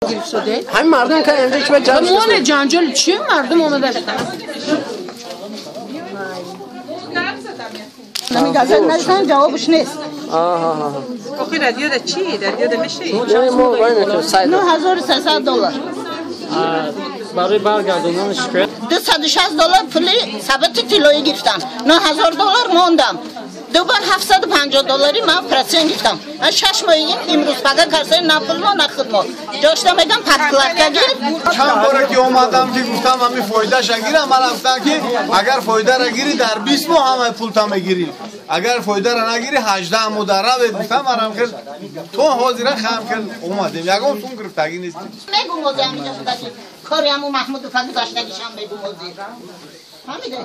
گرفت شده همین مردم که اینجا که جنجال مونه جنجال چیه مردم اومده داشتن نمیگذن نشن جوابش نیست آخه رادیو ده چی؟ رادیو ده میشه؟ نه ما باید نکنیم 9300 دلار برای برگردوندن شکایت $260 پولی ثبت طلایی گرفتم $9000 موندم دوبار $750 من پرسین گرفتم 6 ماهی امروز پگاه کرده نه پول ما نه خدمات جاشتم میگم پتکلک گیر چند باره که اومدم که گفتم همین فایدهش گیرم من گفتم که اگر فایده را گیری در 20 ماه همه پول تا میگیری اگر فایده را نگیری 18 مدرب گفتم مرام خیل تو حاضر خام کن اومدیم یگام سون گرفتگی نیست میگم موزه همینجا بوده که کاری همون محمود فقط داشتگیشم میگم موزه فهمیده؟